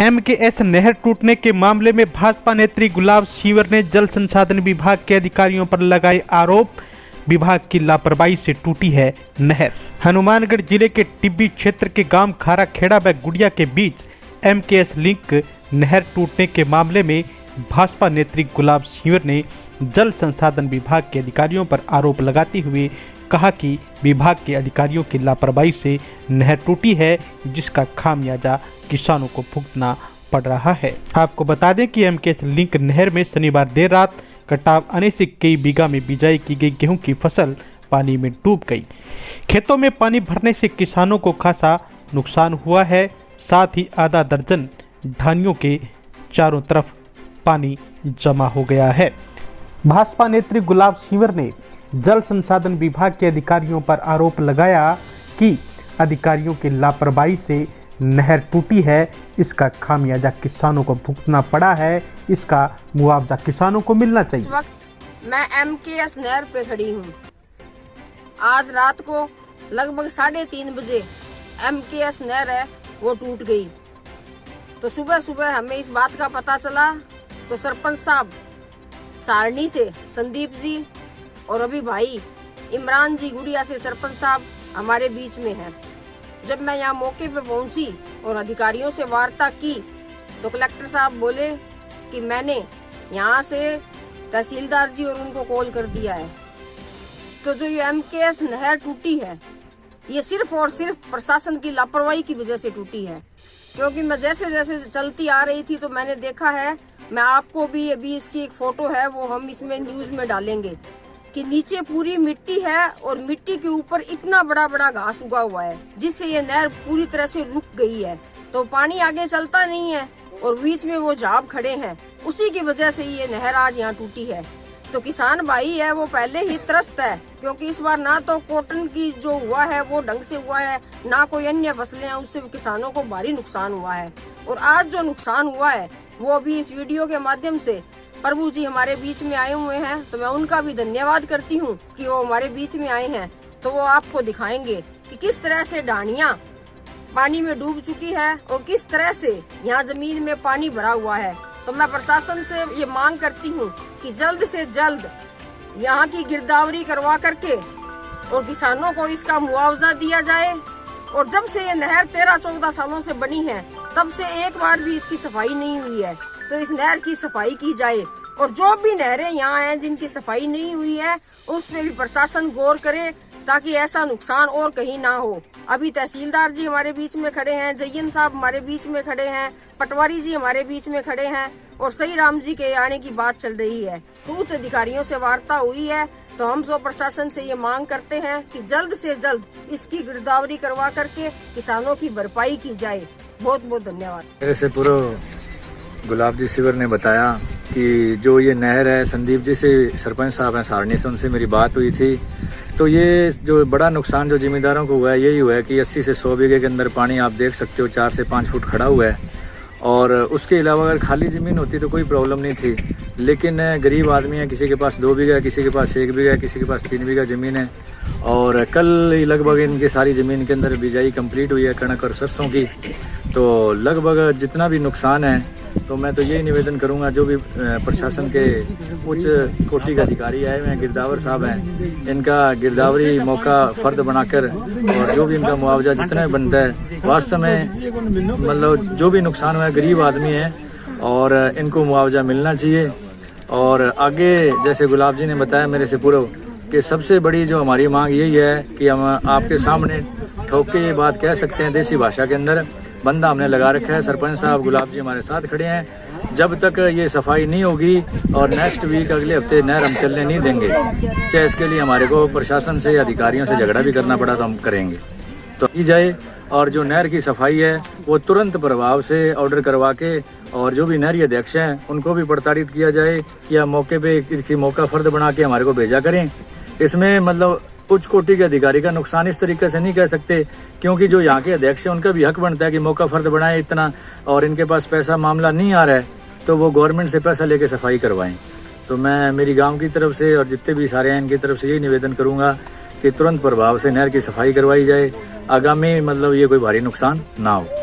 MKS नहर टूटने के मामले में भाजपा नेत्री गुलाब सिंवर ने जल संसाधन विभाग के अधिकारियों पर लगाए आरोप। विभाग की लापरवाही से टूटी है नहर। हनुमानगढ़ जिले के टिब्बी क्षेत्र के गांव खारा खेड़ा व गुड़िया के बीच एमकेएस लिंक नहर टूटने के मामले में भाजपा नेत्री गुलाब सिंवर ने जल संसाधन विभाग के अधिकारियों पर आरोप लगाते हुए कहा कि विभाग के अधिकारियों की लापरवाही से नहर टूटी है, जिसका खामियाजा किसानों को भुगतना पड़ रहा है। आपको बता दें कि एमकेएस लिंक नहर में शनिवार देर रात कटाव आने से कई बीघा में बिजाई की गई गेहूं की फसल पानी में डूब गई। खेतों में पानी भरने से किसानों को खासा नुकसान हुआ है। साथ ही आधा दर्जन ढानियों के चारों तरफ पानी जमा हो गया है। भाजपा नेत्री गुलाब सिंवर ने जल संसाधन विभाग के अधिकारियों पर आरोप लगाया कि अधिकारियों की लापरवाही से नहर टूटी है, इसका खामियाजा किसानों को भुगतना पड़ा है, इसका मुआवजा किसानों को मिलना चाहिए। इस वक्त मैं एमकेएस नहर पे खड़ी हूँ। आज रात को लगभग 3:30 बजे एमकेएस नहर है वो टूट गई। तो सुबह सुबह हमें इस बात का पता चला तो सरपंच साहब सारणी से संदीप जी और अभी भाई इमरान जी गुड़िया से सरपंच साहब हमारे बीच में हैं। जब मैं यहाँ मौके पे पहुंची और अधिकारियों से वार्ता की तो कलेक्टर साहब बोले कि मैंने यहाँ से तहसीलदार जी और उनको कॉल कर दिया है। तो जो ये एमकेएस नहर टूटी है ये सिर्फ और सिर्फ प्रशासन की लापरवाही की वजह से टूटी है। क्योंकि मैं जैसे जैसे चलती आ रही थी तो मैंने देखा है, मैं आपको भी अभी इसकी एक फोटो है वो हम इसमें न्यूज में डालेंगे कि नीचे पूरी मिट्टी है और मिट्टी के ऊपर इतना बड़ा बड़ा घास उगा हुआ है, जिससे ये नहर पूरी तरह से रुक गई है। तो पानी आगे चलता नहीं है और बीच में वो झाब खड़े हैं, उसी की वजह से ये नहर आज यहाँ टूटी है। तो किसान भाई है वो पहले ही त्रस्त है, क्योंकि इस बार ना तो कॉटन की जो हुआ है वो ढंग से हुआ है, ना कोई अन्य फसलें हैं, उससे किसानों को भारी नुकसान हुआ है। और आज जो नुकसान हुआ है वो अभी इस वीडियो के माध्यम से प्रभु जी हमारे बीच में आए हुए हैं, तो मैं उनका भी धन्यवाद करती हूँ कि वो हमारे बीच में आए हैं। तो वो आपको दिखाएंगे कि किस तरह से ढानियाँ पानी में डूब चुकी है और किस तरह से यहाँ जमीन में पानी भरा हुआ है। तो मैं प्रशासन से ये मांग करती हूँ कि जल्द से जल्द यहाँ की गिरदावरी करवा करके और किसानों को इसका मुआवजा दिया जाए। और जब से ये नहर 13-14 सालों से बनी है तब से एक बार भी इसकी सफाई नहीं हुई है, तो इस नहर की सफाई की जाए। और जो भी नहरें यहाँ हैं जिनकी सफाई नहीं हुई है उस पे भी प्रशासन गौर करे, ताकि ऐसा नुकसान और कहीं ना हो। अभी तहसीलदार जी हमारे बीच में खड़े हैं, जयन साहब हमारे बीच में खड़े हैं, पटवारी जी हमारे बीच में खड़े हैं और सही राम जी के आने की बात चल रही है। तो उच्च अधिकारियों से वार्ता हुई है, तो हम सब प्रशासन से ये मांग करते हैं कि जल्द से जल्द इसकी गिरदावरी करवा करके किसानों की भरपाई की जाए। बहुत बहुत धन्यवाद। मेरे से पूर्व गुलाब जी सिंवर ने बताया कि जो ये नहर है, संदीप जी से सरपंच साहब हैं सारणी से, उनसे मेरी बात हुई थी। तो ये जो बड़ा नुकसान जो जिम्मेदारों को हुआ है यही हुआ है कि 80 से 100 बीघे के अंदर पानी आप देख सकते हो 4 से 5 फुट खड़ा हुआ है। और उसके अलावा अगर खाली ज़मीन होती तो कोई प्रॉब्लम नहीं थी, लेकिन गरीब आदमी है, किसी के पास 2 बीघा, किसी के पास 1 बीघा, किसी के पास 3 बीघा ज़मीन है। और कल लगभग इनकी सारी ज़मीन के अंदर बिजाई कंप्लीट हुई है कणक और सरसों की। तो लगभग जितना भी नुकसान है, तो मैं तो यही निवेदन करूंगा, जो भी प्रशासन के उच्च कोटि के अधिकारी आए हुए हैं, गिरदावर साहब हैं, इनका गिरदावरी मौका फर्द बनाकर और जो भी इनका मुआवजा जितना भी बनता है, वास्तव में मतलब जो भी नुकसान हुआ है गरीब आदमी है और इनको मुआवजा मिलना चाहिए। और आगे जैसे गुलाब जी ने बताया मेरे से पूर्व कि सबसे बड़ी जो हमारी मांग यही है कि हम आपके सामने ठोक के ये बात कह सकते हैं, देसी भाषा के अंदर बंदा हमने लगा रखा है। सरपंच साहब गुलाब जी हमारे साथ खड़े हैं। जब तक ये सफाई नहीं होगी और नेक्स्ट वीक अगले हफ्ते नहर हम चलने नहीं देंगे, चाहे इसके लिए हमारे को प्रशासन से अधिकारियों से झगड़ा भी करना पड़ा तो हम करेंगे। तो की जाए और जो नहर की सफाई है वो तुरंत प्रभाव से ऑर्डर करवा के और जो भी नहरी अध्यक्ष हैं उनको भी प्रताड़ित किया जाए या मौके पे इसकी मौका फर्द बना के हमारे को भेजा करें। इसमें मतलब उच्च कोटि के अधिकारी का नुकसान इस तरीके से नहीं कह सकते, क्योंकि जो यहाँ के अध्यक्ष हैं उनका भी हक बनता है कि मौका फर्द बनाए इतना, और इनके पास पैसा मामला नहीं आ रहा है तो वो गवर्नमेंट से पैसा लेके सफाई करवाएं। तो मैं मेरी गांव की तरफ से और जितने भी सारे हैं इनकी तरफ से यही निवेदन करूंगा कि तुरंत प्रभाव से नहर की सफाई करवाई जाए, आगामी मतलब ये कोई भारी नुकसान ना हो।